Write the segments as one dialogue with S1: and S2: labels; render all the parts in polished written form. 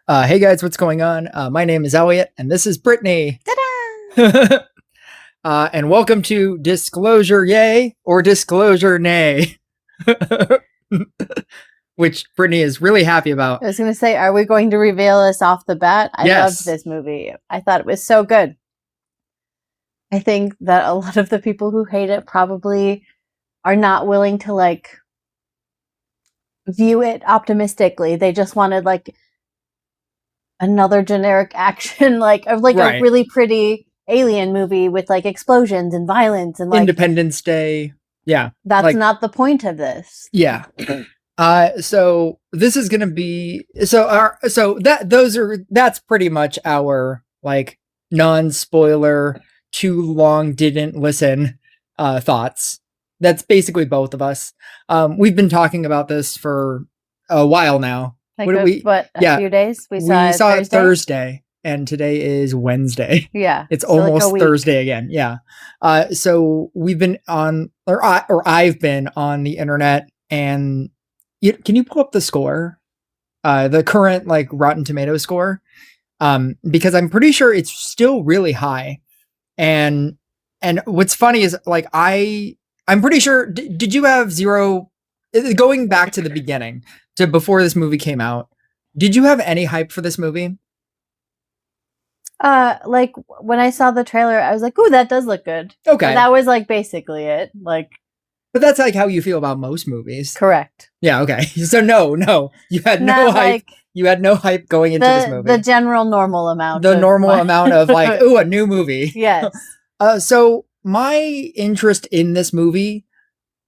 S1: Hey guys, what's going on? My name is Elliot, and this is Brittany.
S2: Ta-da!
S1: And welcome to Disclosure Yay or Disclosure Nay, which Brittany is really happy about.
S2: I was going to say, are we going to reveal this off the bat? I
S1: Yes.
S2: loved this movie. I thought it was so good. I think that a lot of the people who hate it probably are not willing to view it optimistically. They just wanted another generic action,
S1: Right.
S2: a really pretty alien movie with explosions and violence and
S1: Independence Day. Yeah.
S2: That's not the point of this.
S1: Yeah. So this is gonna be that's pretty much our non-spoiler, too long didn't listen thoughts. That's basically both of us. We've been talking about this for a while now.
S2: A few days? We saw
S1: it Thursday, and today is Wednesday.
S2: Yeah.
S1: It's almost Thursday again. Yeah. So we've been on, I've been on the internet, and can you pull up the score? The current Rotten Tomatoes score? Because I'm pretty sure it's still really high. And what's funny is I'm pretty sure, did you have zero, going back to the beginning, to before this movie came out, did you have any hype for this movie?
S2: When I saw the trailer, I was like, "Ooh, that does look good."
S1: Okay.
S2: But that was basically it.
S1: But that's how you feel about most movies.
S2: Correct.
S1: Yeah, okay. So no. You had no hype. You had no hype going into this movie.
S2: The general normal amount.
S1: The normal amount of ooh, a new movie.
S2: Yes.
S1: So my interest in this movie,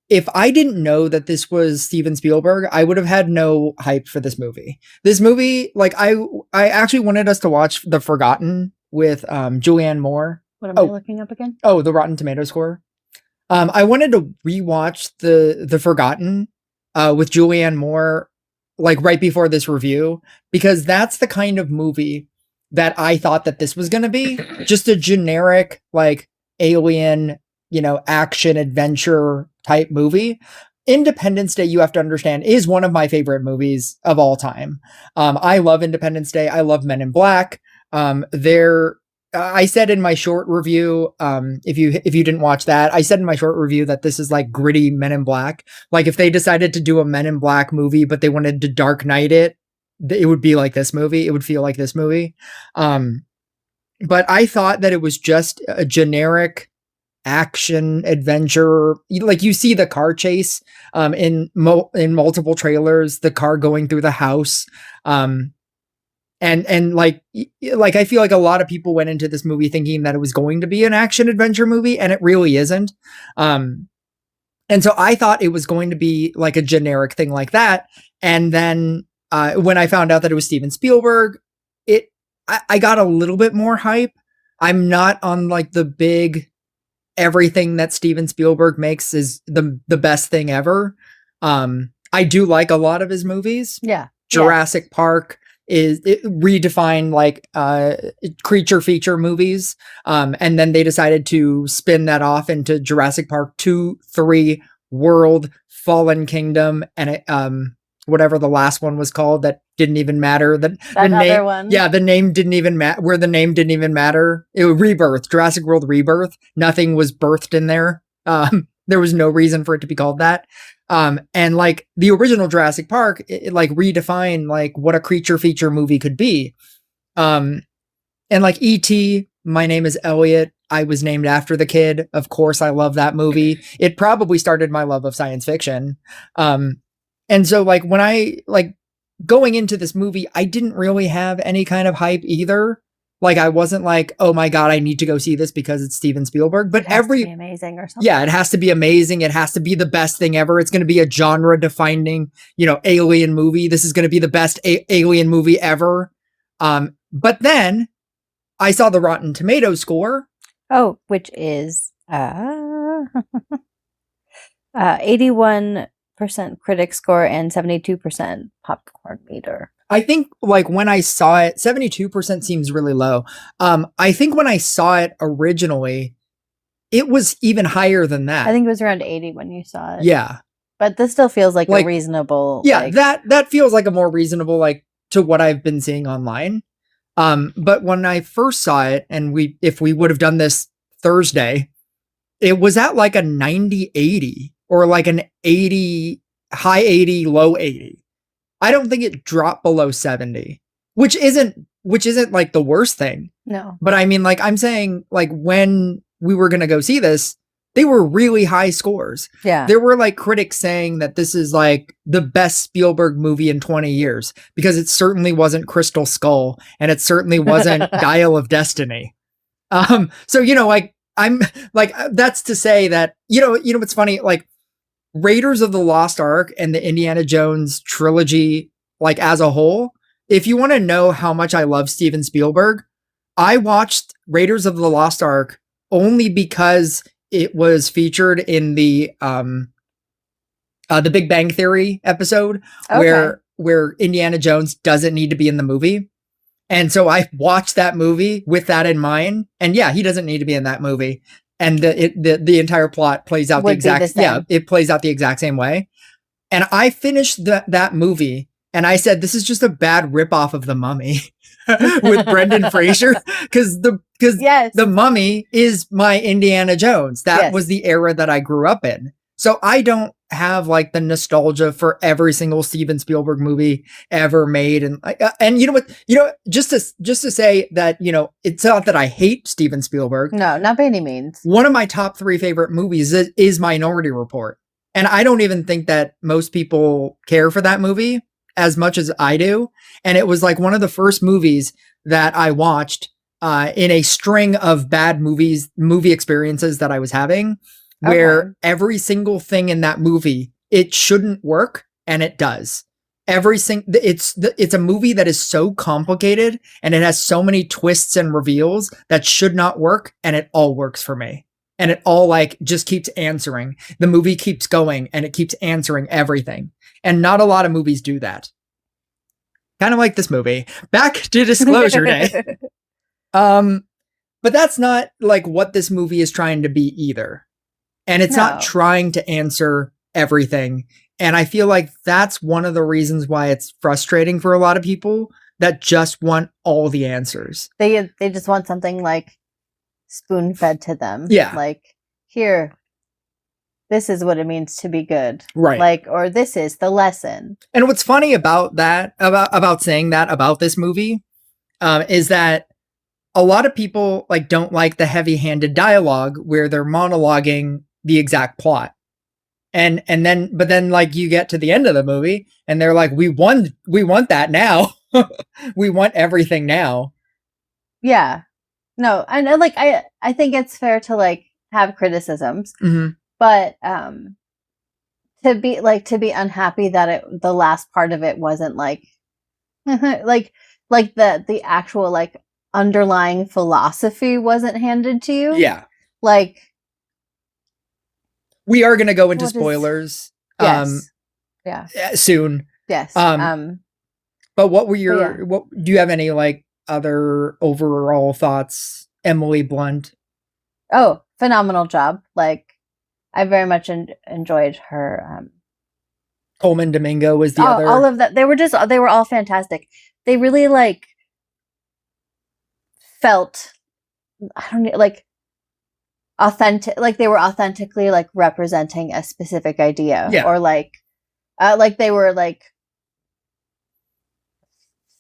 S1: if I didn't know that this was Steven Spielberg, I would have had no hype for this movie. This movie, I actually wanted us to watch The Forgotten with Julianne Moore.
S2: What am I looking up again?
S1: Oh, the Rotten Tomatoes score. I wanted to rewatch the Forgotten with Julianne Moore right before this review, because that's the kind of movie that I thought that this was going to be. Just a generic alien, action adventure type movie. Independence Day, you have to understand, is one of my favorite movies of all time. I love Independence Day. I love Men in Black. I said in my short review, if you didn't watch that, I said in my short review that this is gritty Men in Black. If they decided to do a Men in Black movie, but they wanted to Dark Knight it would be like this movie. It would feel like this movie. But I thought that it was just a generic action adventure. You see the car chase in multiple trailers, the car going through the house. And I feel like a lot of people went into this movie thinking that it was going to be an action adventure movie, and it really isn't. And so I thought it was going to be a generic thing like that. And then when I found out that it was Steven Spielberg, I got a little bit more hype. I'm not on the big everything that Steven Spielberg makes is the best thing ever. I do like a lot of his movies.
S2: Yeah.
S1: Jurassic Park is redefined creature feature movies. And then they decided to spin that off into Jurassic Park 2, 3, World, Fallen Kingdom, and whatever the last one was called that didn't even matter. The name,
S2: one.
S1: Yeah, the name didn't even matter. Where the name didn't even matter. It was Rebirth, Jurassic World Rebirth. Nothing was birthed in there. There was no reason for it to be called that. And the original Jurassic Park, it redefined what a creature feature movie could be. And E.T., My Name is Elliot, I was named after the kid. Of course, I love that movie. It probably started my love of science fiction. And so when I going into this movie, I didn't really have any kind of hype either. I wasn't oh my God, I need to go see this because it's Steven Spielberg. But
S2: it has to be amazing or something.
S1: Yeah, it has to be amazing. It has to be the best thing ever. It's going to be a genre defining, alien movie. This is going to be the best alien movie ever. But then I saw the Rotten Tomatoes score.
S2: Oh, which is 81% critic score and 72% popcorn meter.
S1: I think when I saw it, 72% seems really low. I think when I saw it originally, it was even higher than that.
S2: I think it was around 80 when you saw it.
S1: Yeah.
S2: But this still feels like a reasonable.
S1: Yeah, that feels like a more reasonable, to what I've been seeing online. But when I first saw it, and if we would have done this Thursday, it was at like a 90-80 or like an 80, high 80, low 80. I don't think it dropped below 70, which isn't like the worst thing.
S2: No.
S1: But I mean, like, I'm saying, like, when we were going to go see this, they were really high scores.
S2: Yeah.
S1: There were like critics saying that this is like the best Spielberg movie in 20 years because it certainly wasn't Crystal Skull and it certainly wasn't Dial of Destiny. So, you know, like, I'm like, that's to say that, you know, what's funny, like, Raiders of the Lost Ark and the Indiana Jones trilogy, like, as a whole, if you want to know how much I love Steven Spielberg, I watched Raiders of the Lost Ark only because it was featured in the Big Bang Theory episode where Indiana Jones doesn't need to be in the movie. And so I watched that movie with that in mind. And yeah, he doesn't need to be in that movie. And the entire plot plays out it plays out the exact same way. And I finished that movie and I said, this is just a bad ripoff of The Mummy with Brendan Fraser. Because The Mummy is my Indiana Jones. That was the era that I grew up in. So I don't have like the nostalgia for every single Steven Spielberg movie ever made. And you know what, just to say that, you know, it's not that I hate Steven Spielberg.
S2: No, not by any means.
S1: One of my top 3 favorite movies is Minority Report. And I don't even think that most people care for that movie as much as I do. And it was like one of the first movies that I watched in a string of bad movie experiences that I was having, where every single thing in that movie, it shouldn't work, and it does. It's a movie that is so complicated and it has so many twists and reveals that should not work, and it all works for me. And it all like just keeps answering. The movie keeps going and it keeps answering everything. And not a lot of movies do that. Kind of like this movie. Back to Disclosure Day. But that's not like what this movie is trying to be either. And it's not trying to answer everything. And I feel like that's one of the reasons why it's frustrating for a lot of people that just want all the answers.
S2: They just want something like spoon fed to them.
S1: Yeah.
S2: Like, here, this is what it means to be good.
S1: Right.
S2: Like, or this is the lesson.
S1: And what's funny about that, about saying that about this movie, is that a lot of people like don't like the heavy-handed dialogue where they're monologuing the exact plot. But then like you get to the end of the movie and they're like, we want that now. We want everything now.
S2: Yeah. No, and like I think it's fair to like have criticisms, but to be unhappy that the last part of it wasn't like like the actual like underlying philosophy wasn't handed to you.
S1: Yeah.
S2: Like,
S1: we are going to go into spoilers. Soon.
S2: Yes.
S1: But what were what do you have any like other overall thoughts, Emily Blunt?
S2: Oh, phenomenal job. Like, I very much enjoyed her.
S1: Colman Domingo was the other.
S2: All of that. They were all fantastic. They really like felt, I don't know, like authentic, like they were authentically like representing a specific idea, or like they were like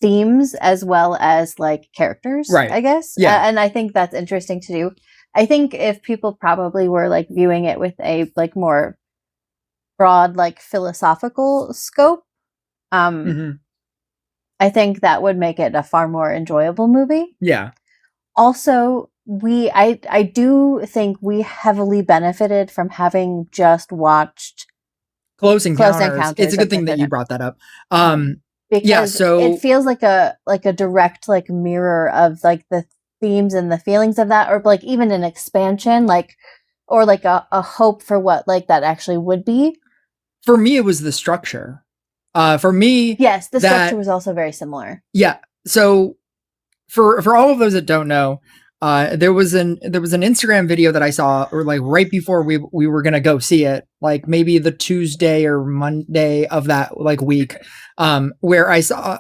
S2: themes as well as like characters,
S1: right?
S2: I guess. And I think that's interesting to do. I think if people probably were like viewing it with a like more broad like philosophical scope, I think that would make it a far more enjoyable movie.
S1: Yeah.
S2: Also, I do think we heavily benefited from having just watched
S1: Close Encounters. It's a good thing that you brought that up.
S2: Because
S1: so
S2: it feels like a direct like mirror of like the themes and the feelings of that, or like even an expansion, like, or like a hope for what like that actually would be.
S1: For me, it was the structure. For me,
S2: yes, the structure was also very similar.
S1: Yeah. So for all of those that don't know, there was an Instagram video that I saw, or like right before we were gonna go see it, like maybe the Tuesday or Monday of that like week, where I saw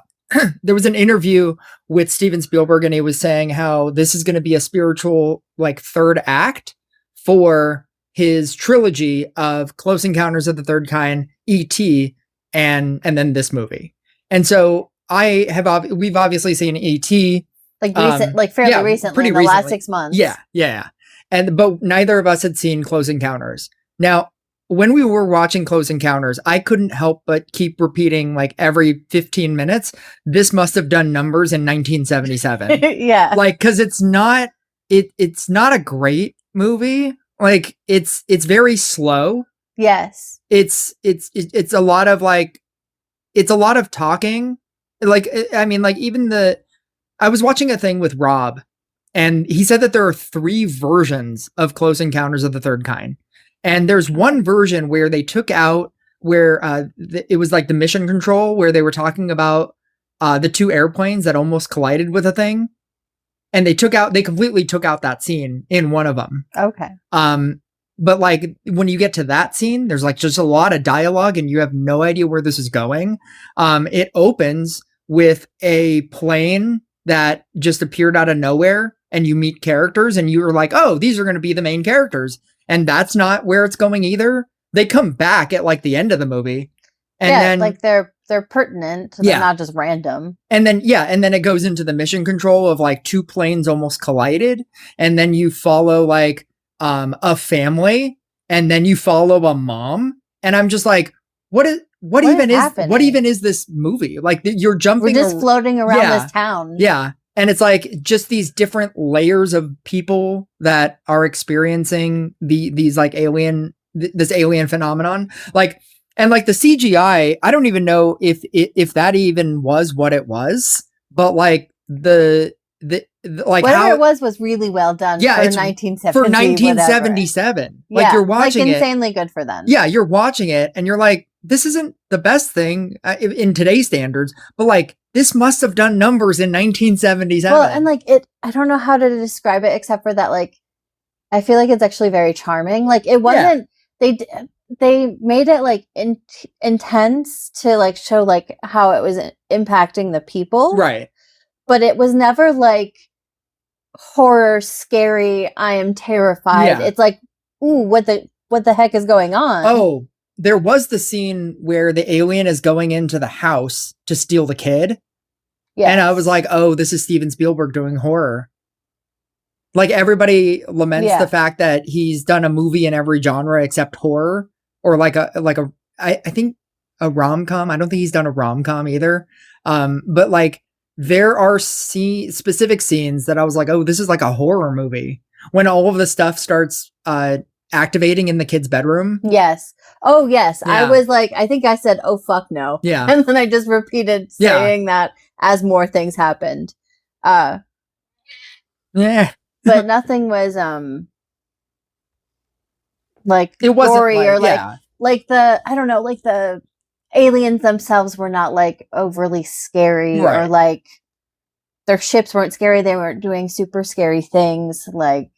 S1: there was an interview with Steven Spielberg, and he was saying how this is going to be a spiritual like third act for his trilogy of Close Encounters of the Third Kind, E.T., and then this movie. And so we've obviously seen E.T.
S2: like fairly recently,
S1: pretty
S2: in the last 6 months.
S1: Yeah. But neither of us had seen Close Encounters. Now, when we were watching Close Encounters, I couldn't help but keep repeating like every 15 minutes, this must have done numbers in 1977.
S2: Yeah.
S1: Like, cause it's not a great movie. Like it's very slow.
S2: Yes.
S1: It's a lot of like, it's a lot of talking. Like, I mean, like I was watching a thing with Rob, and he said that there are 3 versions of Close Encounters of the Third Kind. And there's one version where they took out where it was like the mission control where they were talking about the 2 airplanes that almost collided with a thing. And they completely took out that scene in one of them.
S2: Okay.
S1: But like when you get to that scene, there's like just a lot of dialogue and you have no idea where this is going. It opens with a plane that just appeared out of nowhere, and you meet characters and you're like, oh, these are going to be the main characters. And that's not where it's going either. They come back at like the end of the movie. And then
S2: like they're pertinent. They're not just random.
S1: And then it goes into the mission control of like 2 planes almost collided. And then you follow like a family, and then you follow a mom. And I'm just like, what even is this movie? Like you're jumping.
S2: We're just floating around this town.
S1: Yeah. And it's like just these different layers of people that are experiencing these like this alien phenomenon. Like, and like the CGI, I don't even know if that even was what it was, but like the like
S2: whatever
S1: how
S2: it was really well done.
S1: Yeah,
S2: for 1970,
S1: for 1977.
S2: Yeah,
S1: like you're watching
S2: like insanely good for them.
S1: Yeah, you're watching it and you're like, this isn't the best thing in today's standards, but like this must have done numbers in 1977.
S2: Well, and like I don't know how to describe it except for that. Like, I feel like it's actually very charming. Like it wasn't. Yeah. They made it like intense to like show like how it was impacting the people,
S1: right?
S2: But it was never like horror, scary. I am terrified. Yeah. It's like, ooh, what the heck is going on?
S1: Oh, there was the scene where the alien is going into the house to steal the kid. Yeah. And I was like, oh, this is Steven Spielberg doing horror. Like everybody laments the fact that he's done a movie in every genre except horror, or I think a rom-com. I don't think he's done a rom-com either. But like there are specific scenes that I was like, oh, this is like a horror movie when all of the stuff starts activating in the kid's bedroom.
S2: Yes. Oh, yes. Yeah. I was like, I think I said, oh, fuck no.
S1: Yeah.
S2: And then I just repeated saying that as more things happened.
S1: Yeah.
S2: But nothing was, like, it wasn't gory or like the, I don't know, like the aliens themselves were not like overly scary, right? Or like their ships weren't scary. They weren't doing super scary things. Like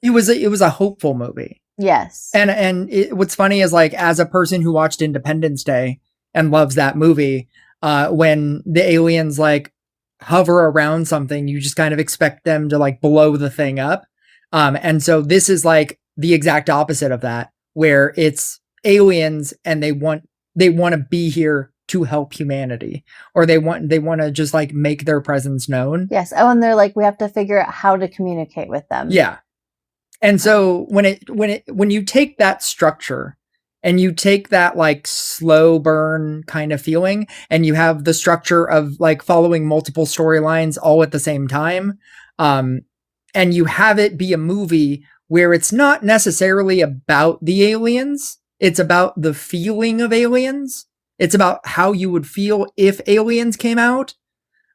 S1: it was a hopeful movie.
S2: Yes.
S1: And what's funny is like, as a person who watched Independence Day and loves that movie, when the aliens like hover around something, you just kind of expect them to like blow the thing up. And so this is like the exact opposite of that, where it's aliens and they want to be here to help humanity, or they want to just like make their presence known.
S2: Yes. Oh, and they're like, we have to figure out how to communicate with them.
S1: Yeah. And so when you take that structure and you take that like slow burn kind of feeling, and you have the structure of like following multiple storylines all at the same time, and you have it be a movie where it's not necessarily about the aliens, it's about the feeling of aliens. It's about how you would feel if aliens came out.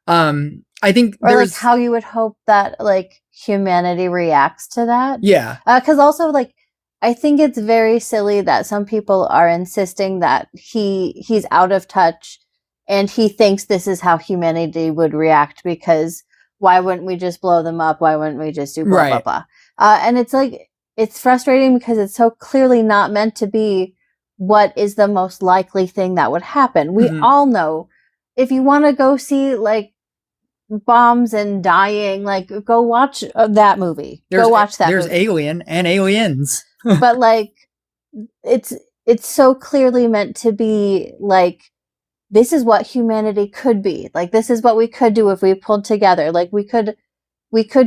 S1: I think,
S2: or like how you would hope that like humanity reacts to that.
S1: Yeah.
S2: Because also like, I think it's very silly that some people are insisting that he's out of touch and he thinks this is how humanity would react, because why wouldn't we just blow them up? Why wouldn't we just do blah, blah, blah? And it's like, it's frustrating because it's so clearly not meant to be what is the most likely thing that would happen. We all know if you want to go see like bombs and dying, like go watch that movie. Go watch that
S1: there's
S2: movie.
S1: Alien and Aliens.
S2: But like it's so clearly meant to be like, this is what humanity could be. Like, this is what we could do if we pulled together. Like, we could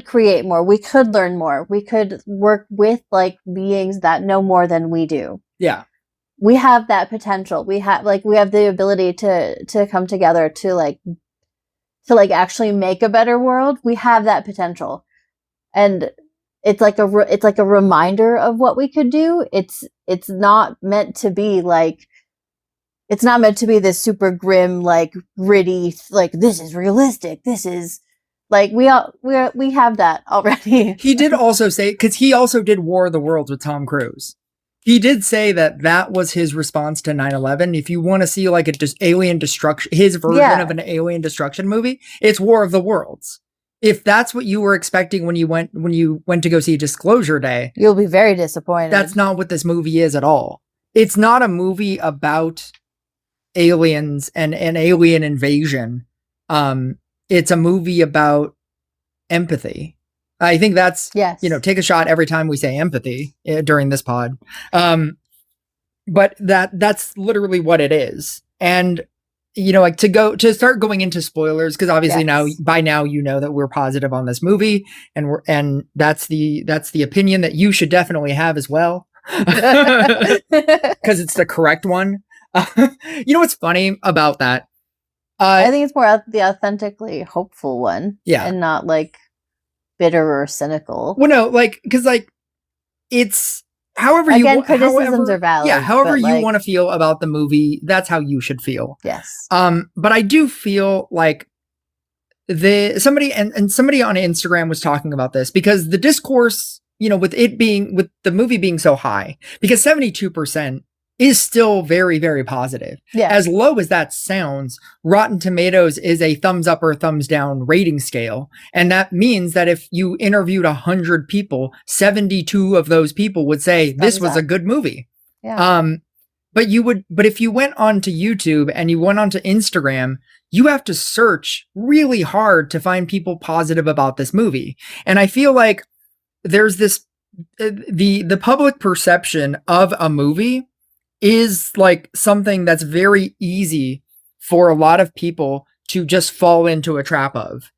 S2: create more. We could learn more. We could work with like beings that know more than we do.
S1: Yeah.
S2: We have that potential. We have the ability to come together to actually make a better world. We have that potential. And it's like a reminder of what we could do. It's not meant to be like, it's not meant to be this super grim, like gritty, like this is realistic. This is like, we have that already.
S1: He did also say, because he also did War of the Worlds with Tom Cruise. He did say that was his response to 9/11. If you want to see like alien destruction, his version of an alien destruction movie, it's War of the Worlds. If that's what you were expecting when you went to go see Disclosure Day,
S2: you'll be very disappointed.
S1: That's not what this movie is at all. It's not a movie about aliens and an alien invasion. It's a movie about empathy. I think that's, take a shot every time we say empathy during this pod. But that's literally what it is. And, like to start going into spoilers, because obviously by now, that we're positive on this movie, and that's the opinion that you should definitely have as well. Because it's the correct one. What's funny about that?
S2: I think it's more the authentically hopeful one. Yeah. And not like bitter or cynical.
S1: Well, no, like, because like it's however
S2: criticisms are valid.
S1: Yeah, however you want to feel about the movie, that's how you should feel.
S2: Yes.
S1: But I do feel like somebody on Instagram was talking about this, because the discourse, with the movie being so high, because 72% is still very, very positive.
S2: Yeah.
S1: As low as that sounds, Rotten Tomatoes is a thumbs up or thumbs down rating scale. And that means that if you interviewed 100 people, 72 of those people would say this was a good movie.
S2: Yeah.
S1: But if you went onto YouTube and you went onto Instagram, you have to search really hard to find people positive about this movie. And I feel like there's this, the public perception of a movie is like something that's very easy for a lot of people to just fall into a trap of.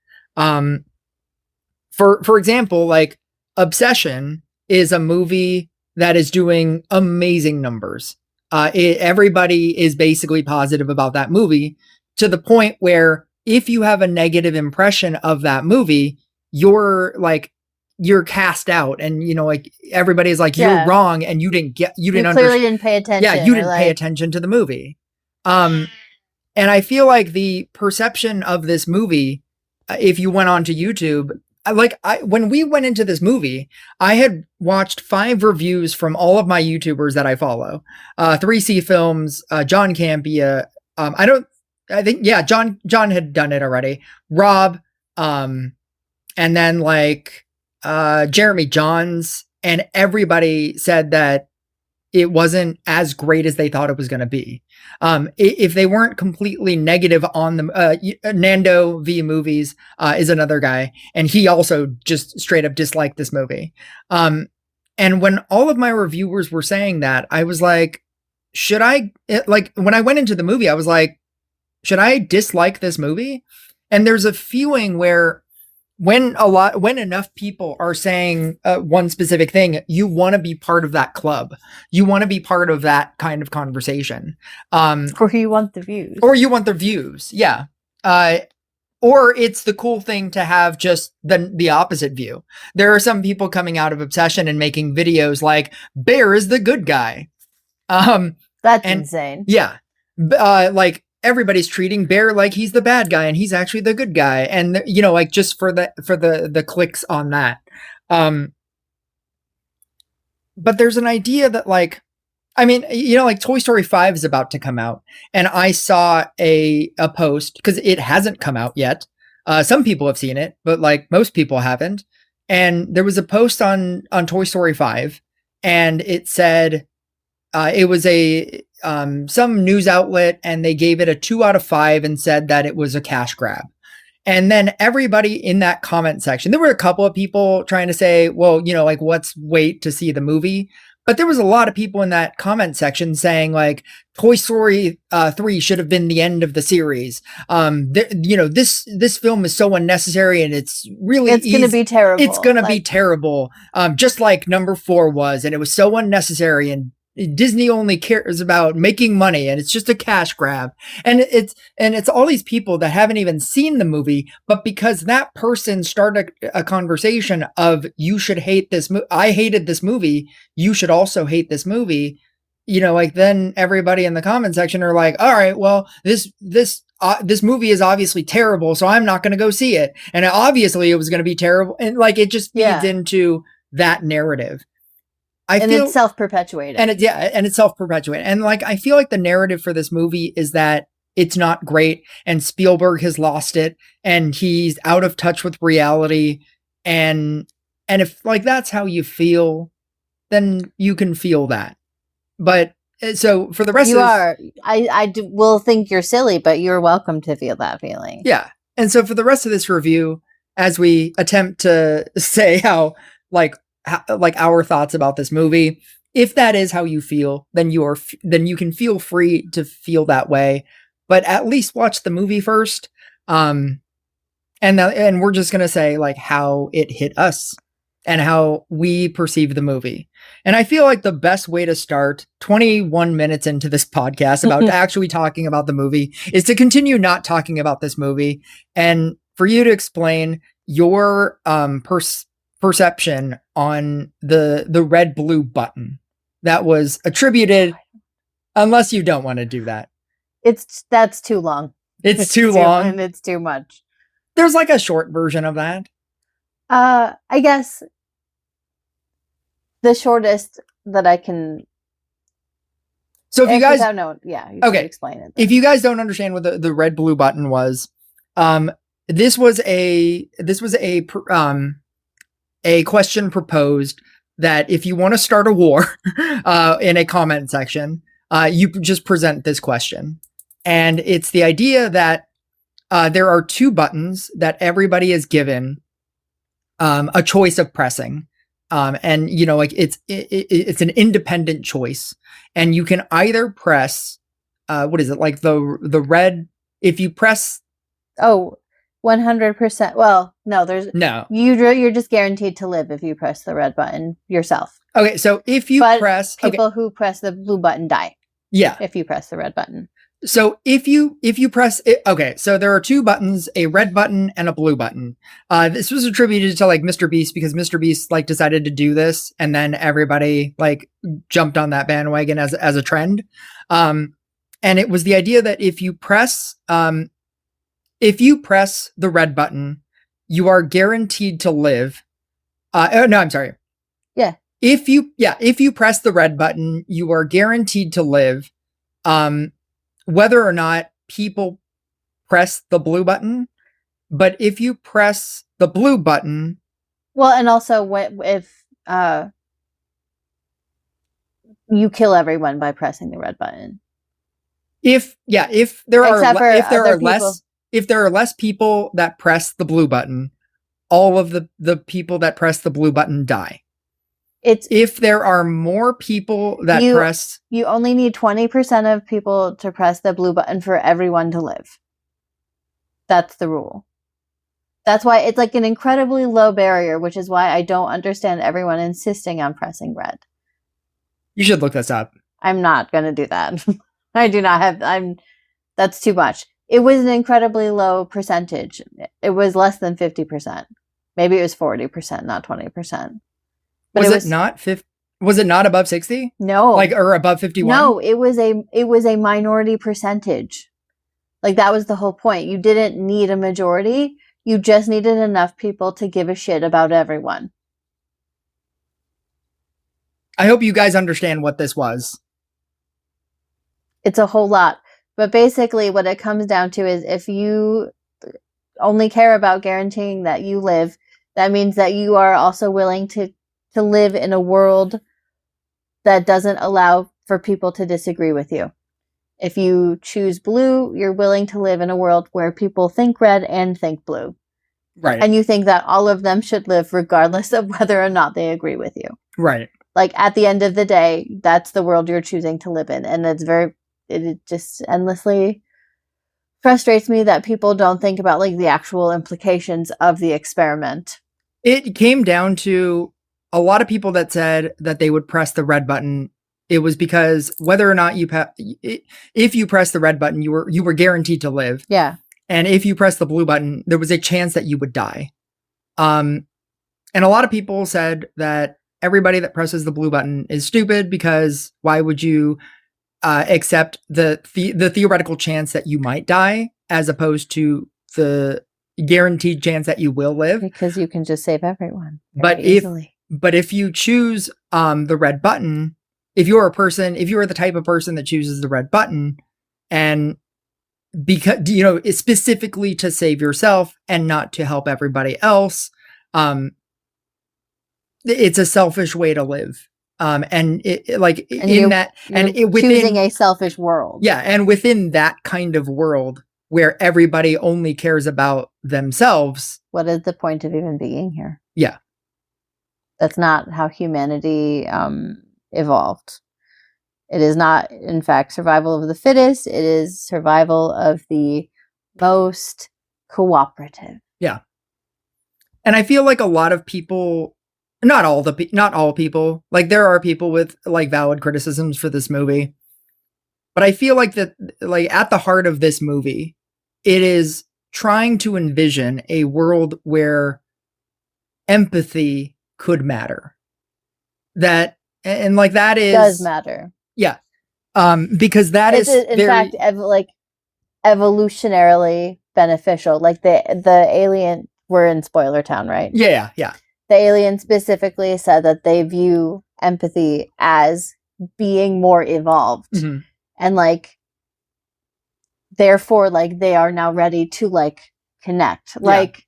S1: For example, like Obsession is a movie that is doing amazing numbers. Everybody is basically positive about that movie, to the point where if you have a negative impression of that movie, you're cast out, and like everybody's like, you're wrong, and you clearly
S2: didn't pay attention.
S1: Yeah, you didn't pay attention to the movie. And I feel like the perception of this movie, if you went on to YouTube, when we went into this movie, I had watched 5 reviews from all of my YouTubers that I follow. 3C Films, John Campia. John had done it already. Rob, and then like Jeremy Johns, and everybody said that it wasn't as great as they thought it was going to be. If they weren't completely negative on them, Nando V Movies is another guy, and he also just straight up disliked this movie. And when all of my reviewers were saying that, I was like, when I went into the movie, I was like, should I dislike this movie? And there's a feeling where when enough people are saying one specific thing, you want to be part of that club. You want to be part of that kind of conversation.
S2: Or you want the views.
S1: Yeah. Or it's the cool thing to have just the opposite view. There are some people coming out of Obsession and making videos like, Bear is the good guy.
S2: That's insane.
S1: Yeah. Like, everybody's treating Bear like he's the bad guy and he's actually the good guy. And, like just for the clicks on that. But there's an idea that like, I mean, like Toy Story 5 is about to come out, and I saw a post, because it hasn't come out yet. Some people have seen it, but like most people haven't. And there was a post on Toy Story 5, and it said, it was some news outlet, and they gave it a 2 out of 5 and said that it was a cash grab. And then everybody in that comment section, there were a couple of people trying to say, well, like, let's wait to see the movie. But there was a lot of people in that comment section saying, like, Toy Story 3 should have been the end of the series. This film is so unnecessary, and it's going
S2: to be terrible.
S1: It's going to be terrible, just like number 4 was, and it was so unnecessary, and Disney only cares about making money, and it's just a cash grab. And it's all these people that haven't even seen the movie, but because that person started a conversation of, you should hate this movie, I hated this movie, you should also hate this movie. Like, then everybody in the comment section are like, all right, well, this movie is obviously terrible, so I'm not going to go see it. And obviously it was going to be terrible. And like, it just feeds into that narrative.
S2: It's self-perpetuating.
S1: And it's self-perpetuating. And like, I feel like the narrative for this movie is that it's not great, and Spielberg has lost it, and he's out of touch with reality. And if like that's how you feel, then you can feel that. But so for the rest
S2: I will think you're silly, but you're welcome to feel that feeling.
S1: Yeah. And so for the rest of this review, as we attempt to say how our thoughts about this movie, if that is how you feel, then you can feel free to feel that way, but at least watch the movie first. And we're just going to say like how it hit us and how we perceive the movie. And I feel like the best way to start 21 minutes into this podcast about actually talking about the movie is to continue not talking about this movie, and for you to explain your perception on the red blue button that was attributed, unless you don't want to do that.
S2: That's too long.
S1: It's too long.
S2: And it's too much.
S1: There's like a short version of that.
S2: I guess the shortest that I can.
S1: So if you guys
S2: don't know, you
S1: okay,
S2: explain it.
S1: Then. If you guys don't understand what the red blue button was, this was a question proposed that if you want to start a war in a comment section, you just present this question. And it's the idea that there are 2 buttons that everybody is given a choice of pressing. And like it's an independent choice, and you can either press what is it, like the red, if you press
S2: 100%. Well, no, you're just guaranteed to live if you press the red button yourself.
S1: Okay, so if you press,
S2: people who press the blue button die.
S1: Yeah,
S2: if you press the red button.
S1: So if you press it, okay, so there are 2 buttons, a red button and a blue button. This was attributed to like Mr. Beast, because Mr. Beast like decided to do this, and then everybody like jumped on that bandwagon as a trend. And it was the idea that if you press the red button, you are guaranteed to live. No, I'm sorry.
S2: Yeah.
S1: If you press the red button, you are guaranteed to live. Whether or not people press the blue button, but if you press the blue button,
S2: well, and also if you kill everyone by pressing the red button.
S1: If there are less people that press the blue button, all of the people that press the blue button die. If there are more people that press,
S2: you only need 20% of people to press the blue button for everyone to live. That's the rule. That's why it's like an incredibly low barrier, which is why I don't understand everyone insisting on pressing red.
S1: You should look this up.
S2: I'm not going to do that. I do not have, that's too much. It was an incredibly low percentage. It was less than 50%. Maybe it was 40%, not 20%. But
S1: was it not 50? Was it not above 60?
S2: No.
S1: Or above 51?
S2: No, it was a minority percentage. Like, that was the whole point. You didn't need a majority. You just needed enough people to give a shit about everyone.
S1: I hope you guys understand what this was.
S2: It's a whole lot. But basically what it comes down to is if you only care about guaranteeing that you live, that means that you are also willing to live in a world that doesn't allow for people to disagree with you. If you choose blue, you're willing to live in a world where people think red and think blue.
S1: Right.
S2: And you think that all of them should live regardless of whether or not they agree with you.
S1: Right.
S2: Like, at the end of the day, that's the world you're choosing to live in. And it just endlessly frustrates me that people don't think about, like, the actual implications of the experiment.
S1: It came down to a lot of people that said that they would press the red button. It was because whether or not if you press the red button, you were guaranteed to live.
S2: Yeah.
S1: And if you press the blue button, there was a chance that you would die. And a lot of people said that everybody that presses the blue button is stupid, because why would you accept the theoretical chance that you might die as opposed to the guaranteed chance that you will live?
S2: Because you can just save everyone
S1: But
S2: easily.
S1: if you choose the red button, if you are the type of person that chooses the red button, and because, you know, it's specifically to save yourself and not to help everybody else, it's a selfish way to live. And within
S2: choosing a selfish world.
S1: Yeah, and within that kind of world where everybody only cares about themselves,
S2: what is the point of even being here?
S1: Yeah.
S2: That's not how humanity evolved. It is not, in fact, survival of the fittest. It is survival of the most cooperative.
S1: Yeah. And I feel like a lot of people, not all people, like, there are people with, like, valid criticisms for this movie. But I feel like that, like, at the heart of this movie, it is trying to envision a world where empathy could matter. That
S2: does matter.
S1: Yeah. Because that
S2: it's
S1: is
S2: in fact like evolutionarily beneficial. Like, the alien, we're in Spoiler Town, right?
S1: Yeah.
S2: The alien specifically said that they view empathy as being more evolved.
S1: Mm-hmm.
S2: And, like, therefore, like, they are now ready to, like, connect.
S1: Yeah.
S2: Like,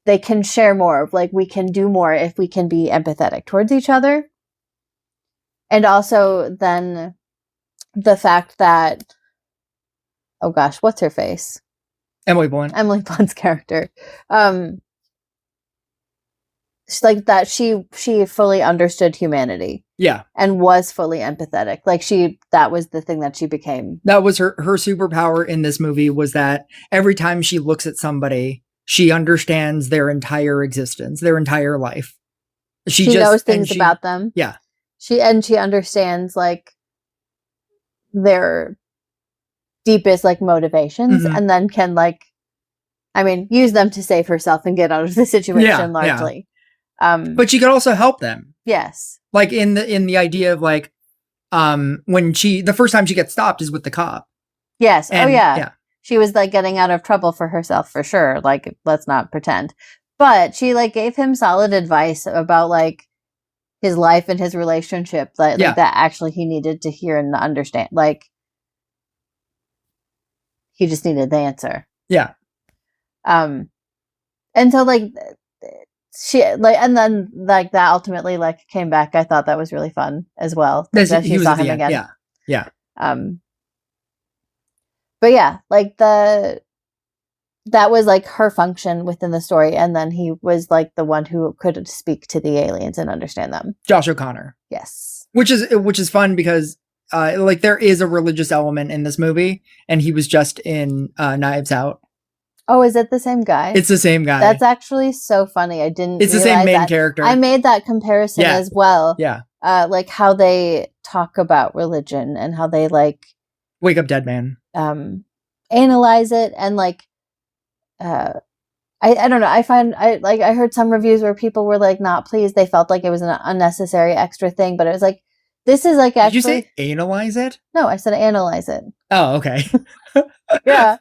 S2: they can share more. Like, we can do more if we can be empathetic towards each other. And also then the fact that, oh gosh, what's her face?
S1: Emily Blunt's
S2: character. Like, that she fully understood humanity.
S1: Yeah.
S2: And was fully empathetic. Like, that was the thing that she became.
S1: That was her superpower in this movie, was that every time she looks at somebody, she understands their entire existence, their entire life. She
S2: knows things about them.
S1: Yeah.
S2: She understands, like, their deepest, like, motivations,
S1: Mm-hmm.
S2: and then can, like, use them to save herself and get out of the situation largely.
S1: Yeah. But she could also help them.
S2: Yes.
S1: Like, in the idea of, like, when the first time she gets stopped is with the cop.
S2: Yes.
S1: And, yeah.
S2: She was, like, getting out of trouble for herself, for sure. Like, let's not pretend. But she, like, gave him solid advice about, like, his life and his relationship that actually he needed to hear and understand. Like, he just needed the answer.
S1: Yeah.
S2: And so, like, she, like, and then, like, that ultimately, like, came back. I thought that was really fun as well. That she saw him again.
S1: Yeah.
S2: But yeah, like, that was, like, her function within the story, and then he was, like, the one who could speak to the aliens and understand them.
S1: Josh O'Connor.
S2: Yes.
S1: Which is fun because like, there is a religious element in this movie, and he was just in Knives Out.
S2: Oh, is it the same guy?
S1: It's the same guy.
S2: That's actually so funny. I didn't.
S1: It's the same main character.
S2: I made that comparison as well.
S1: Yeah.
S2: Like, how they talk about religion and how they, like,
S1: Wake Up Dead Man.
S2: Analyze it, and, like, I don't know. I heard some reviews where people were, like, not pleased. They felt like it was an unnecessary extra thing, but it was like, this is, like, actually.
S1: Did you say analyze it?
S2: No, I said analyze it.
S1: Oh, okay.
S2: Yeah.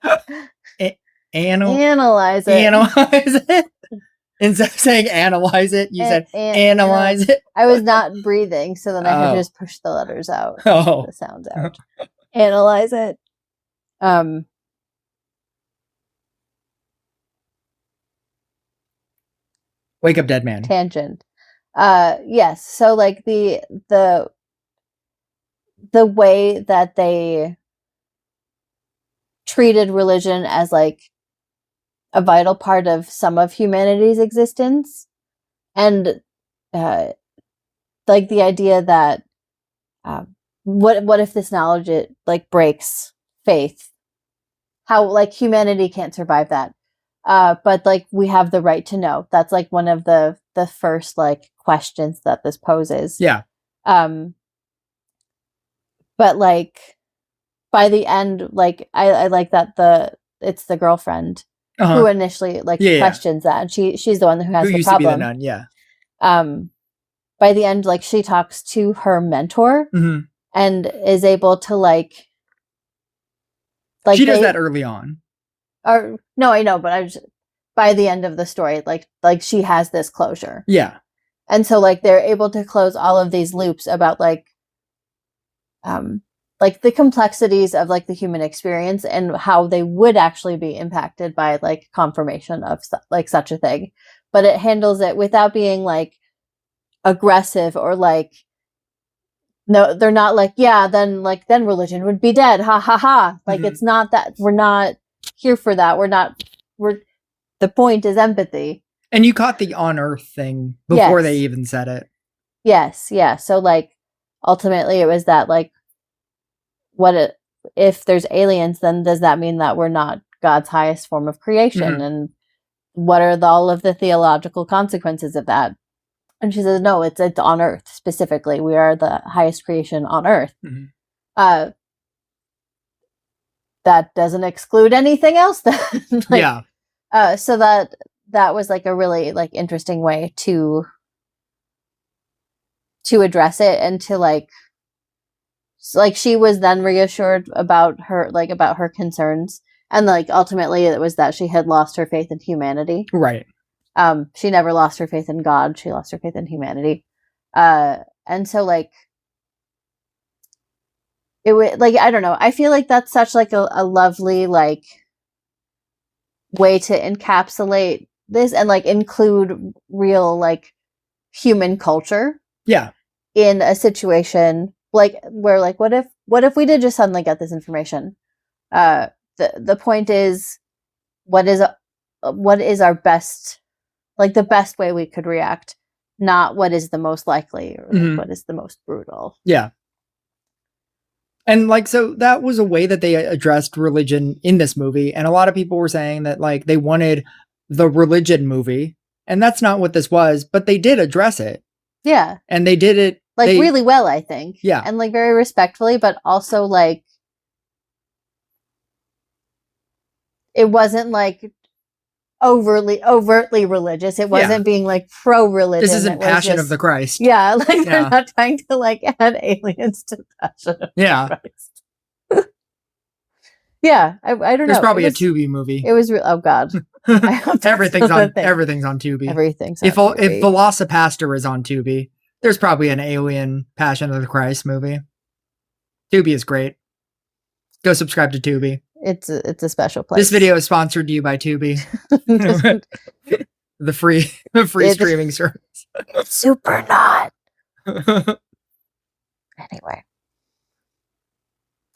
S1: Analyze it. Analyze it. Instead of saying analyze it, you said analyze it.
S2: I was not breathing, so then I had to just push the letters out.
S1: Oh.
S2: The sounds out. Analyze it.
S1: Wake Up Dead Man.
S2: Tangent. Yes. So, like, the the way that they treated religion as like a vital part of some of humanity's existence, and like the idea that what if this knowledge it like breaks faith, how like humanity can't survive that, but like we have the right to know. That's like one of the first like questions that this poses. But like by the end, like I like that it's the girlfriend who initially like questions that, and she's the one who has the
S1: used
S2: problem.
S1: To be the nun,
S2: By the end, like she talks to her mentor and is able to like
S1: she does that early on.
S2: Or no, I know, but by the end of the story, like she has this closure.
S1: Yeah.
S2: And so like they're able to close all of these loops about like the complexities of like the human experience and how they would actually be impacted by like confirmation of like such a thing. But it handles it without being like aggressive or like, no, they're not like, yeah, then religion would be dead. Ha ha ha. Like it's not that. We're not here for that. The point is empathy.
S1: And you caught the on earth thing before they even said it.
S2: Yes. Yeah. So like ultimately it was that like, if there's aliens, then does that mean that we're not God's highest form of creation? And what are all of the theological consequences of that? And she says, no, it's on earth specifically. We are the highest creation on earth. That doesn't exclude anything else. Like, so that was like a really like interesting way to address it, and to like she was then reassured about her concerns, and like ultimately it was that she had lost her faith in humanity.
S1: Right.
S2: She never lost her faith in God. She lost her faith in humanity. And so like it would like, I don't know. I feel like that's such like a lovely like way to encapsulate this and like include real like human culture.
S1: Yeah.
S2: In a situation like where like, what if we did just suddenly get this information? The point is, what is our best, like the best way we could react, not what is the most likely or like what is the most brutal.
S1: Yeah. And like, so that was a way that they addressed religion in this movie. And a lot of people were saying that like they wanted the religion movie, and that's not what this was, but they did address it.
S2: Yeah.
S1: And they did it
S2: like really well, I think.
S1: Yeah.
S2: And like very respectfully, but also like it wasn't like overtly religious. It wasn't being like pro-religion.
S1: This isn't Passion of the Christ.
S2: Yeah, like they're not trying to like add aliens to Passion of the Christ. Yeah, I don't know.
S1: There's probably a Tubi movie.
S2: It was oh god.
S1: Everything's on Tubi.
S2: Everything's
S1: on Tubi. If Velocipaster is on Tubi, there's probably an alien Passion of the Christ movie. Tubi is great. Go subscribe to Tubi.
S2: It's a special place.
S1: This video is sponsored to you by Tubi. the free streaming service.
S2: It's super not. Anyway.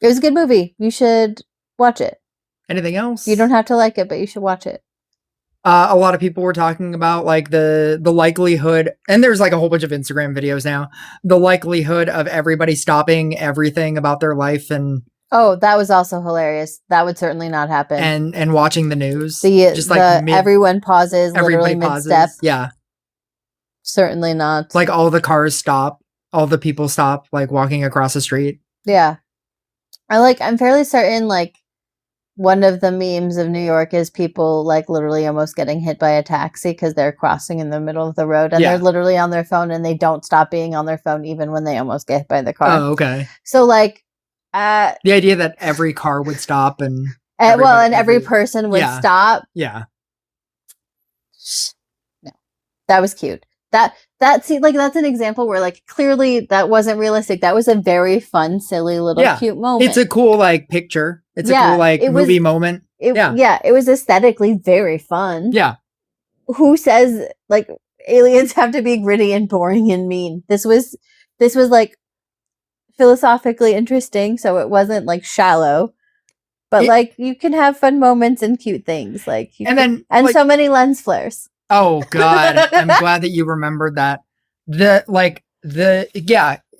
S2: It was a good movie. You should watch it.
S1: Anything else?
S2: You don't have to like it, but you should watch it.
S1: A lot of people were talking about like the likelihood, and there's like a whole bunch of Instagram videos now, the likelihood of everybody stopping everything about their life and
S2: that was also hilarious. That would certainly not happen.
S1: And watching the news.
S2: Just like everyone pauses, literally mid-step.
S1: Yeah.
S2: Certainly not.
S1: Like all the cars stop, all the people stop, like walking across the street.
S2: Yeah. I'm fairly certain like one of the memes of New York is people like literally almost getting hit by a taxi because they're crossing in the middle of the road and they're literally on their phone and they don't stop being on their phone even when they almost get hit by the car.
S1: Oh, okay.
S2: So like
S1: the idea that every car would stop and
S2: every person would stop.
S1: Yeah.
S2: No. That was cute. That seemed like that's an example where like clearly that wasn't realistic. That was a very fun, silly little cute moment.
S1: It's a cool like picture. It's a cool like movie moment.
S2: It was aesthetically very fun.
S1: Yeah.
S2: Who says like aliens have to be gritty and boring and mean? This was like philosophically interesting, so it wasn't like shallow. But like you can have fun moments and cute things, like
S1: and
S2: like, so many lens flares.
S1: Oh God, I'm glad that you remembered that.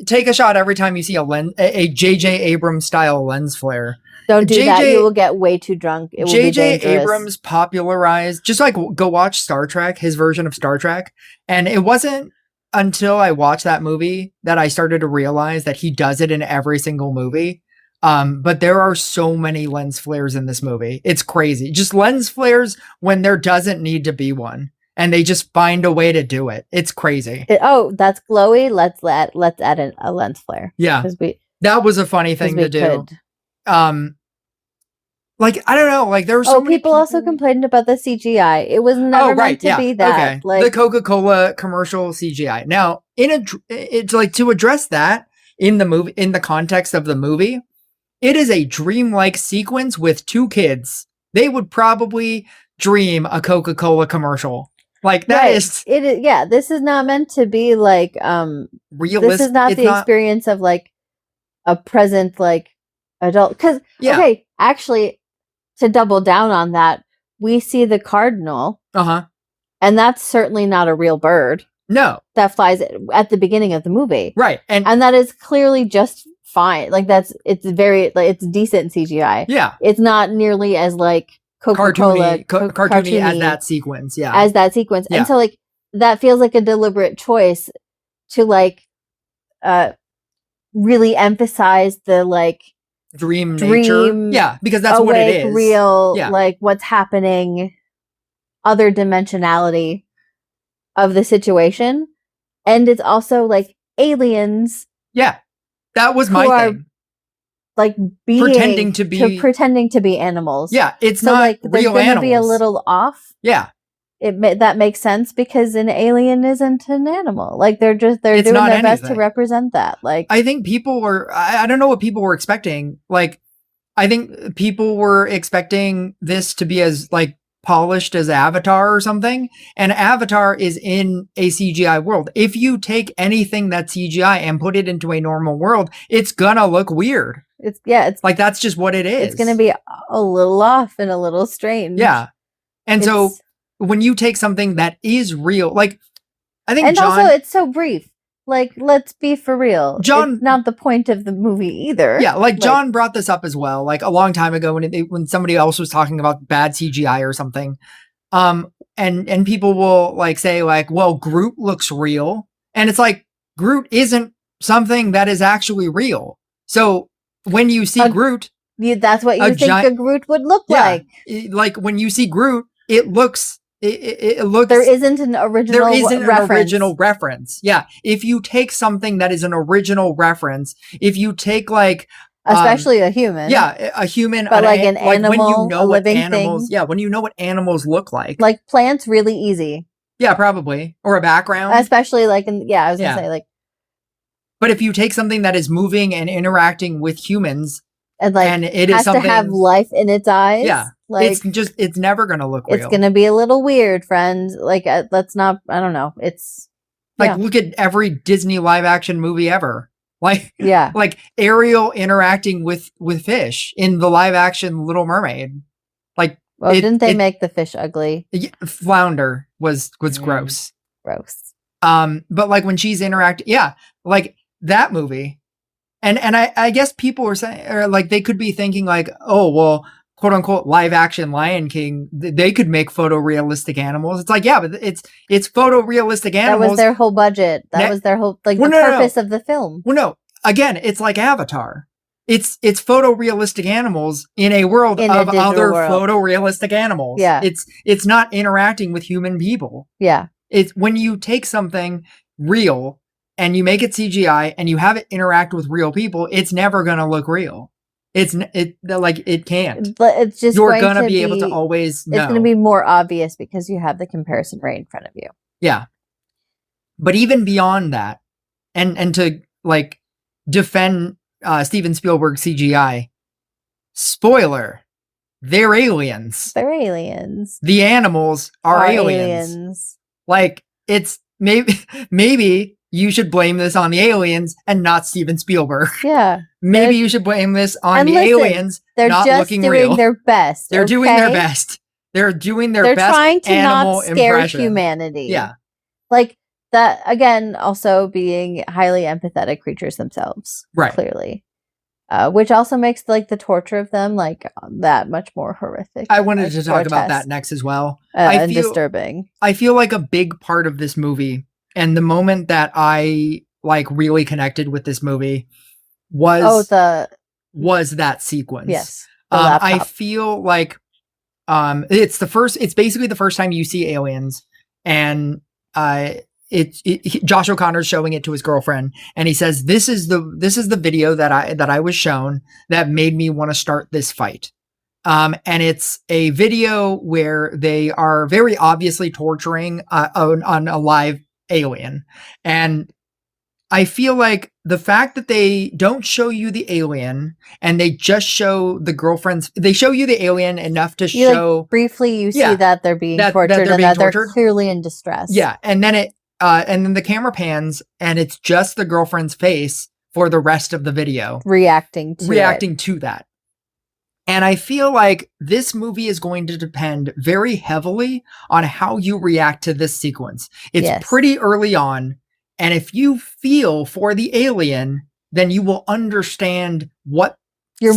S1: Take a shot every time you see a J.J. Abrams style lens flare.
S2: Don't do that. You will get way too drunk. It will be dangerous.
S1: J.J. Abrams popularized, just like go watch Star Trek, his version of Star Trek. And it wasn't until I watched that movie that I started to realize that he does it in every single movie. But there are so many lens flares in this movie. It's crazy. Just lens flares when there doesn't need to be one. And they just find a way to do it. It's crazy.
S2: That's glowy. Let's add in a lens flare.
S1: Yeah. That was a funny thing to do. Like, I don't know, like there were so many
S2: people also complained about the CGI. It was never meant to be that.
S1: Okay. Like the Coca-Cola commercial CGI. Now, it's like to address that in the movie, in the context of the movie, it is a dreamlike sequence with two kids. They would probably dream a Coca-Cola commercial. Like that is
S2: it is. Yeah, this is not meant to be like realistic. This is not the experience of like a present like adult. Because okay, actually, to double down on that, we see the cardinal. And that's certainly not a real bird.
S1: No,
S2: that flies at the beginning of the movie.
S1: Right,
S2: and that is clearly just fine. Like it's very like it's decent CGI.
S1: Yeah,
S2: it's not nearly as like Coca-Cola
S1: cartoony as that sequence. Yeah,
S2: as that sequence. And so like that feels like a deliberate choice to like really emphasize the like
S1: dream nature. Yeah, because that's what it is.
S2: Real, like what's happening, other dimensionality of the situation. And it's also like aliens.
S1: Yeah, that was my thing.
S2: Like pretending to be animals.
S1: Yeah, it's not like real animals.
S2: Gonna be a little off.
S1: Yeah,
S2: that makes sense because an alien isn't an animal. Like they're doing their best to represent that. Like
S1: I think people were. I don't know what people were expecting. Like I think people were expecting this to be as like polished as Avatar or something. And Avatar is in a CGI world. If you take anything that's CGI and put it into a normal world, it's gonna look weird.
S2: It's
S1: like that's just what it is.
S2: It's gonna be a little off and a little strange.
S1: Yeah. And so when you take something that is real, like I think
S2: also it's so brief. Like, let's be for real. It's not the point of the movie either.
S1: Yeah, like John brought this up as well, like a long time ago when somebody else was talking about bad CGI or something. And people will like say like, well, Groot looks real. And it's like Groot isn't something that is actually real. So when you see Groot,
S2: that's what you think a Groot would look like.
S1: Like when you see Groot, it looks
S2: there isn't an original
S1: reference. Yeah, if you take something that is an original reference, if you take like
S2: especially a human,
S1: a human,
S2: but like an animal, when you know what
S1: animals, when you know what animals look like
S2: plants, really easy.
S1: Yeah, probably, or a background,
S2: especially like I was gonna say like.
S1: But if you take something that is moving and interacting with humans,
S2: and it has to have life in its eyes,
S1: like it's never gonna look real.
S2: It's gonna be a little weird, friends. Like let's not. I don't know. It's
S1: like look at every Disney live action movie ever. Like like Ariel interacting with fish in the live action Little Mermaid. Like,
S2: didn't they make the fish ugly?
S1: Flounder was gross.
S2: Gross.
S1: But like when she's interacting, like that movie, and I guess people were saying, or like they could be thinking like, oh well, quote unquote live action Lion King, they could make photorealistic animals. It's like, but it's photorealistic animals.
S2: That was their whole budget. That was their whole the purpose of the film.
S1: Well, no, again, it's like Avatar. It's photorealistic animals in a world of other photorealistic animals.
S2: Yeah,
S1: it's not interacting with human people.
S2: Yeah,
S1: it's when you take something real and you make it CGI and you have it interact with real people, it's never gonna look real. It can't.
S2: But it's just
S1: you're gonna be able to always know.
S2: It's gonna be more obvious because you have the comparison right in front of you.
S1: Yeah. But even beyond that, and to like defend Steven Spielberg CGI, spoiler, they're aliens.
S2: They're aliens.
S1: The animals are aliens. Like it's maybe you should blame this on the aliens and not Steven Spielberg.
S2: Yeah.
S1: Maybe you should blame this on the
S2: listen,
S1: aliens
S2: they're
S1: not
S2: just
S1: looking
S2: doing
S1: real.
S2: their best.
S1: They're
S2: okay?
S1: doing their best. They're doing their
S2: They're
S1: best
S2: trying to
S1: animal
S2: not scare
S1: impression.
S2: humanity.
S1: Yeah.
S2: Like that, again, also being highly empathetic creatures themselves.
S1: Right.
S2: Clearly. Which also makes like the torture of them like that much more horrific.
S1: I wanted to talk about that next as well.
S2: And disturbing.
S1: I feel like a big part of this movie, and the moment that I like really connected with this movie was that sequence.
S2: Yes.
S1: I feel like it's basically the first time you see aliens, and Josh O'Connor's showing it to his girlfriend, and he says, this is the video that I was shown that made me want to start this fight. And it's a video where they are very obviously torturing on a live alien. And I feel like the fact that they don't show you the alien and they just show the girlfriend's, they show you the alien enough to show
S2: briefly you see that they're being tortured and that they're clearly in distress.
S1: Yeah. And then the camera pans and it's just the girlfriend's face for the rest of the video.
S2: Reacting
S1: to that. And I feel like this movie is going to depend very heavily on how you react to this sequence. It's pretty early on. And if you feel for the alien, then you will understand what
S2: you're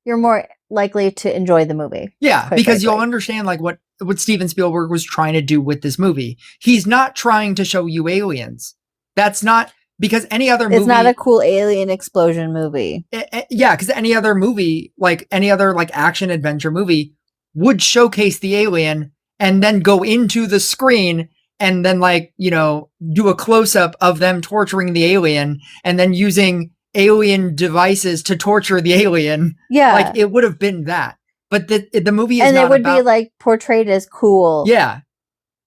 S2: more likely to enjoy the movie.
S1: Yeah, because you'll understand like what Steven Spielberg was trying to do with this movie. He's not trying to show you aliens. That's not because any other movie.
S2: It's not a cool alien explosion movie.
S1: Yeah, because any other movie, like any other like action adventure movie, would showcase the alien and then go into the screen and then like, you know, do a close-up of them torturing the alien and then using alien devices to torture the alien.
S2: Yeah.
S1: Like it would have been that. But the movie is
S2: and it would be like portrayed as cool.
S1: Yeah.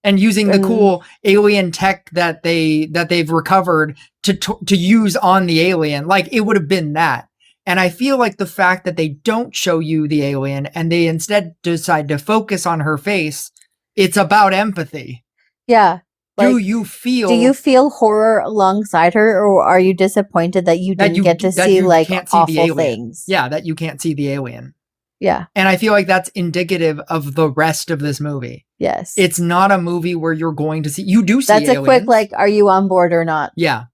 S1: And using the cool alien tech that they've recovered to use on the alien. Like it would have been that. And I feel like the fact that they don't show you the alien and they instead decide to focus on her face, it's about empathy.
S2: Yeah.
S1: Like, do you
S2: feel horror alongside her, or are you disappointed that you didn't get to see like awful things?
S1: Yeah, that you can't see the alien.
S2: Yeah.
S1: And I feel like that's indicative of the rest of this movie.
S2: Yes.
S1: It's not a movie where you're going to see aliens.
S2: That's a quick like, are you on board or not?
S1: Yeah.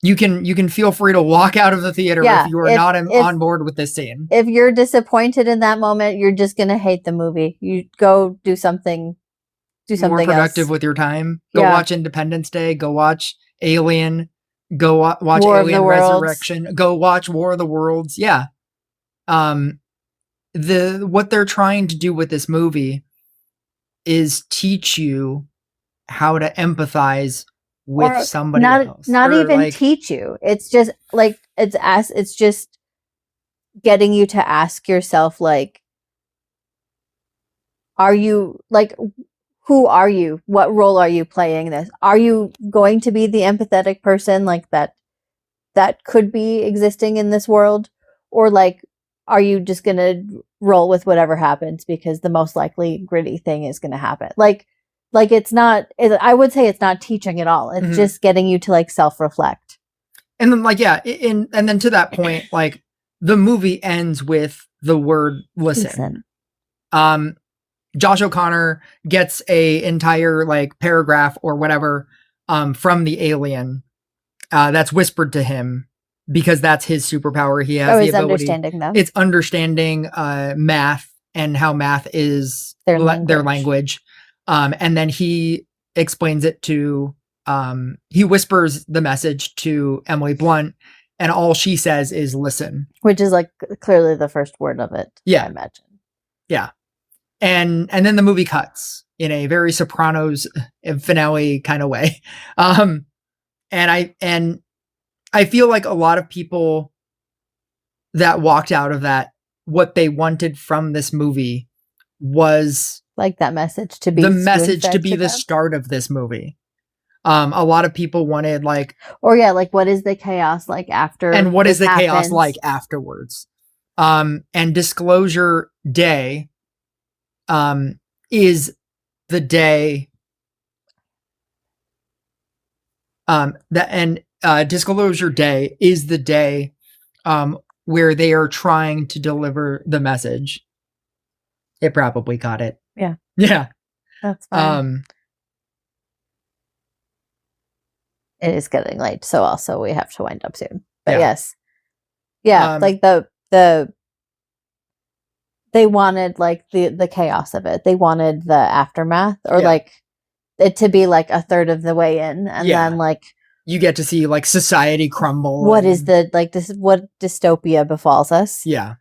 S1: You can feel free to walk out of the theater if you are not on board with this scene.
S2: If you're disappointed in that moment, you're just gonna hate the movie. You go do something more
S1: productive
S2: else
S1: with your time. Go watch Independence Day. Go watch Alien. Go watch Alien Resurrection. Go watch War of the Worlds. Yeah. What they're trying to do with this movie is teach you how to empathize with somebody else.
S2: Not even like, teach you. It's just like it's just getting you to ask yourself like, are you like, who are you? What role are you playing this? Are you going to be the empathetic person like that could be existing in this world? Or like, are you just going to roll with whatever happens because the most likely gritty thing is going to happen? Like it's not, I would say it's not teaching at all. It's just getting you to like self-reflect.
S1: And then like, yeah. And then to that point, like the movie ends with the word listen. Josh O'Connor gets a entire like paragraph or whatever from the alien that's whispered to him because that's his superpower. He has the ability.
S2: Understanding them.
S1: It's understanding math and how math is their language. And then he explains it to he whispers the message to Emily Blunt, and all she says is listen,
S2: which is like clearly the first word of it.
S1: Yeah,
S2: I imagine.
S1: Yeah. And then the movie cuts in a very Sopranos finale kind of way. And I feel like a lot of people that walked out of that, what they wanted from this movie was
S2: like that message to be
S1: the start of this movie. A lot of people wanted like,
S2: like what is the chaos like after,
S1: and what is the chaos like afterwards? And Disclosure Day is the day Disclosure Day is the day where they are trying to deliver the message. It probably caught it.
S2: Yeah.
S1: Yeah.
S2: That's fine. It is getting late, so also we have to wind up soon. But yes. Yeah, like they wanted like the chaos of it. They wanted the aftermath, or like it to be like a third of the way in, and then like
S1: you get to see like society crumble.
S2: What is the like this? What dystopia befalls us?
S1: Yeah,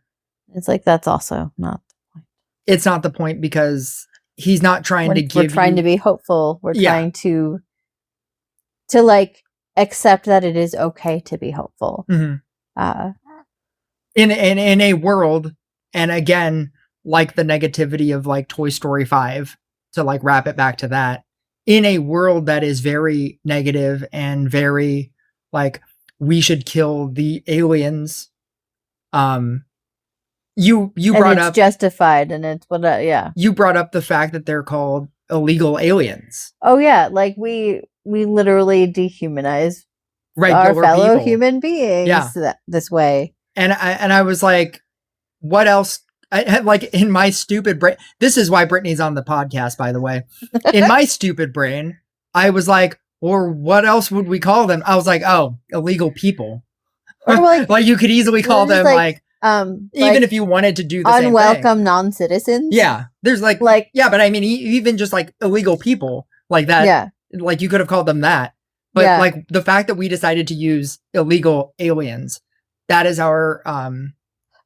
S2: it's like that's also not the point.
S1: It's not the point because he's not trying to give.
S2: We're trying to be hopeful. We're trying to like accept that it is okay to be hopeful.
S1: Mm-hmm. In a world, and again, like the negativity of like Toy Story 5, to like wrap it back to that, in a world that is very negative and very like we should kill the aliens. You brought up
S2: justified, and it's what
S1: you brought up the fact that they're called illegal aliens.
S2: Oh yeah, like we literally dehumanize our fellow human beings this way.
S1: And I was like, what else? I had like in my stupid brain. This is why Brittany's on the podcast, by the way. In my stupid brain, I was like, or what else would we call them? I was like, oh, illegal people. Or like you could easily call them like even if you wanted to do the
S2: unwelcome non-citizens.
S1: Yeah, there's like yeah, but I mean even just like illegal people like that.
S2: Yeah,
S1: like you could have called them that. But like the fact that we decided to use illegal aliens. That is our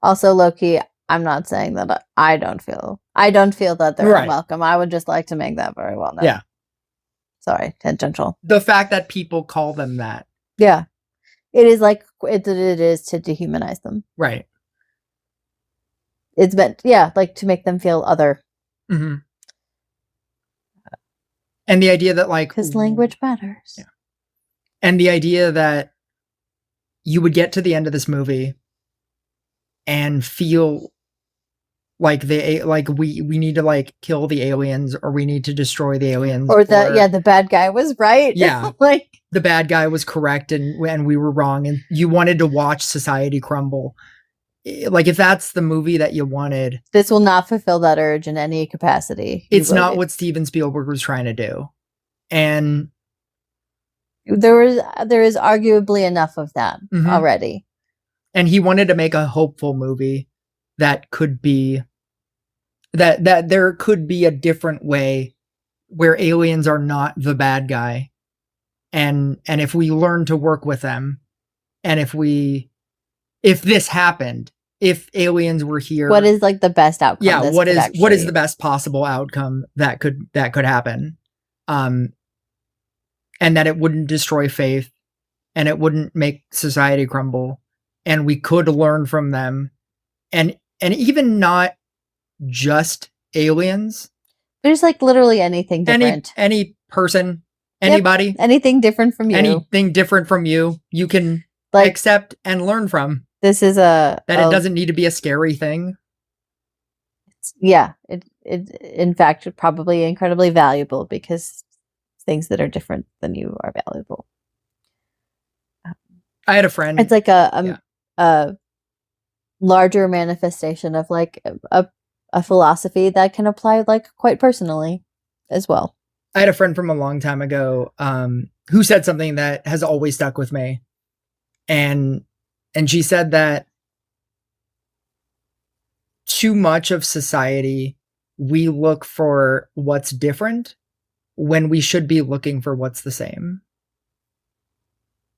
S2: also low-key, I'm not saying that I don't feel that they're unwelcome. I would just like to make that very well known.
S1: Yeah.
S2: Sorry, tangential.
S1: The fact that people call them that.
S2: Yeah. It is like it is to dehumanize them.
S1: Right.
S2: It's meant like to make them feel other.
S1: Mm-hmm. And the idea that like
S2: because language matters.
S1: Yeah. And the idea that you would get to the end of this movie and feel like we need to like kill the aliens, or we need to destroy the aliens,
S2: or that the bad guy was right.
S1: Yeah,
S2: like
S1: the bad guy was correct and we were wrong, and you wanted to watch society crumble. Like if that's the movie that you wanted,
S2: this will not fulfill that urge in any capacity.
S1: It's not what Steven Spielberg was trying to do, and
S2: there is arguably enough of that already.
S1: And he wanted to make a hopeful movie that could be that there could be a different way where aliens are not the bad guy. And if we learn to work with them, and if this happened, if aliens were here,
S2: what is like the best outcome?
S1: Yeah, what is the best possible outcome that could happen? And that it wouldn't destroy faith, and it wouldn't make society crumble, and we could learn from them, and even not just aliens.
S2: There's like literally anything different.
S1: Any person, anybody,
S2: anything different from you.
S1: You can like accept and learn from.
S2: This is
S1: it doesn't need to be a scary thing.
S2: It in fact probably incredibly valuable, because things that are different than you are valuable.
S1: I had a friend.
S2: It's like a larger manifestation of like a philosophy that can apply like quite personally as well.
S1: I had a friend from a long time ago who said something that has always stuck with me. And she said that too much of society, we look for what's different when we should be looking for what's the same.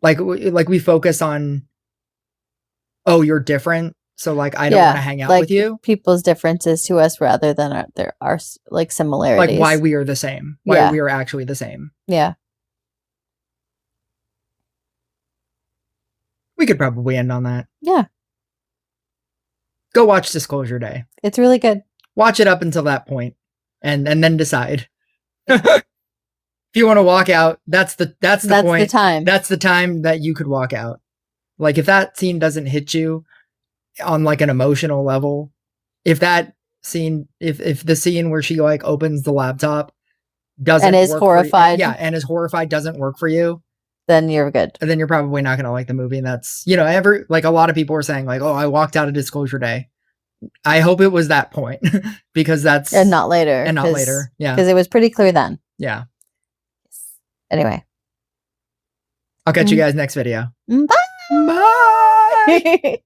S1: Like we focus on, oh, you're different, so like I don't want to hang out with you.
S2: People's differences to us rather than there are like similarities.
S1: Like why we are the same. Why we are actually the same.
S2: Yeah.
S1: We could probably end on that.
S2: Yeah.
S1: Go watch Disclosure Day.
S2: It's really good.
S1: Watch it up until that point, and then decide. If you want to walk out, that's the point. That's the
S2: time.
S1: That's the time that you could walk out. Like if that scene doesn't hit you on like an emotional level, if that scene, if the scene where she like opens the laptop doesn't
S2: and is horrified,
S1: and is horrified doesn't work for you,
S2: then you're good.
S1: And then you're probably not going to like the movie. And that's, a lot of people were saying like, oh, I walked out of Disclosure Day. I hope it was that point because that's.
S2: And not later.
S1: Yeah.
S2: Because it was pretty clear then.
S1: Yeah.
S2: Anyway.
S1: I'll catch you guys next video.
S2: Bye.
S1: Bye.